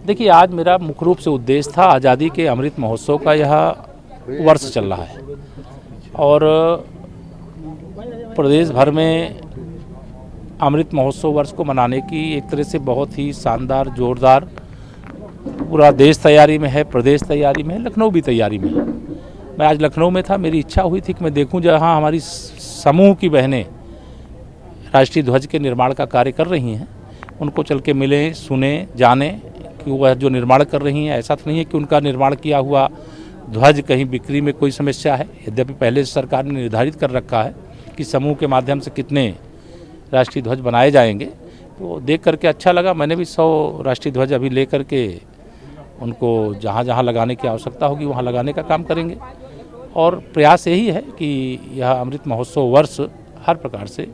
देखिए, आज मेरा मुख्य रूप से उद्देश्य था आज़ादी के अमृत महोत्सव का यह वर्ष चल रहा है और प्रदेश भर में अमृत महोत्सव वर्ष को मनाने की एक तरह से बहुत ही शानदार, जोरदार, पूरा देश तैयारी में है, प्रदेश तैयारी में है, लखनऊ भी तैयारी में है। मैं आज लखनऊ में था, मेरी इच्छा हुई थी कि मैं देखूं जहां हमारी समूह की बहनें राष्ट्रीय ध्वज के निर्माण का कार्य कर रही हैं, उनको चल के मिलें, सुने, जाने कि वह जो निर्माण कर रही हैं, ऐसा तो नहीं है कि उनका निर्माण किया हुआ ध्वज कहीं बिक्री में कोई समस्या है। यद्यपि पहले सरकार ने निर्धारित कर रखा है कि समूह के माध्यम से कितने राष्ट्रीय ध्वज बनाए जाएंगे, तो देख करके अच्छा लगा। मैंने भी 100 राष्ट्रीय ध्वज अभी ले करके उनको जहाँ जहाँ लगाने की आवश्यकता होगी वहाँ लगाने का काम करेंगे और प्रयास यही है कि यह अमृत महोत्सव वर्ष हर प्रकार से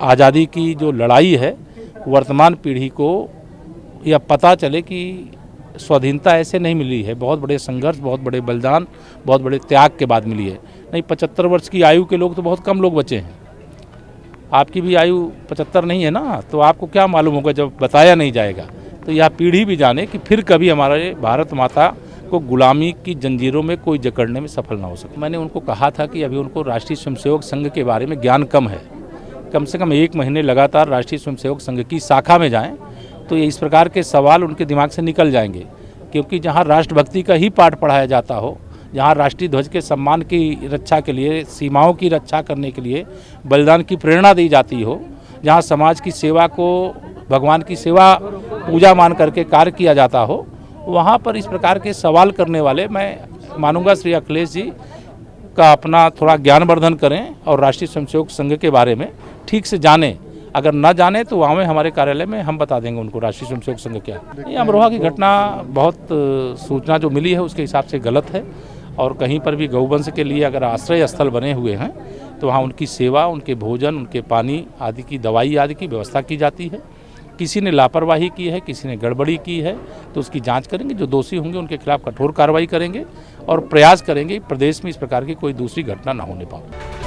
आज़ादी की जो लड़ाई है, वर्तमान पीढ़ी को यह पता चले कि स्वाधीनता ऐसे नहीं मिली है, बहुत बड़े संघर्ष, बहुत बड़े बलिदान, बहुत बड़े त्याग के बाद मिली है। नहीं, 75 वर्ष की आयु के लोग तो बहुत कम लोग बचे हैं। आपकी भी आयु 75 नहीं है ना, तो आपको क्या मालूम होगा जब बताया नहीं जाएगा। तो यह पीढ़ी भी जाने कि फिर कभी हमारे भारत माता को गुलामी की जंजीरों में कोई जकड़ने में सफल ना हो सके। मैंने उनको कहा था कि अभी उनको राष्ट्रीय स्वयंसेवक संघ के बारे में ज्ञान कम है, कम से कम 1 महीने लगातार राष्ट्रीय स्वयंसेवक संघ की शाखा में जाएं, तो ये इस प्रकार के सवाल उनके दिमाग से निकल जाएंगे। क्योंकि जहाँ राष्ट्रभक्ति का ही पाठ पढ़ाया जाता हो, जहाँ राष्ट्रीय ध्वज के सम्मान की रक्षा के लिए, सीमाओं की रक्षा करने के लिए बलिदान की प्रेरणा दी जाती हो, जहाँ समाज की सेवा को भगवान की सेवा पूजा मान करके कार्य किया जाता हो, वहाँ पर इस प्रकार के सवाल करने वाले, मैं मानूंगा श्री अखिलेश जी का अपना थोड़ा ज्ञानवर्धन करें और राष्ट्रीय स्वयंसेवक संघ के बारे में ठीक से जानें। अगर न जाने तो वहाँ में हमारे कार्यालय में हम बता देंगे उनको राष्ट्रीय स्वयंसेवक संघ क्या है। ये अमरोहा की घटना बहुत सूचना जो मिली है उसके हिसाब से गलत है और कहीं पर भी गौवंश के लिए अगर आश्रय स्थल बने हुए हैं तो वहाँ उनकी सेवा, उनके भोजन, उनके पानी आदि की, दवाई आदि की व्यवस्था की जाती है। किसी ने लापरवाही की है, किसी ने गड़बड़ी की है तो उसकी जांच करेंगे। जो दोषी होंगे उनके खिलाफ कठोर कार्रवाई करेंगे और प्रयास करेंगे प्रदेश में इस प्रकार की कोई दूसरी घटना न होने पाए।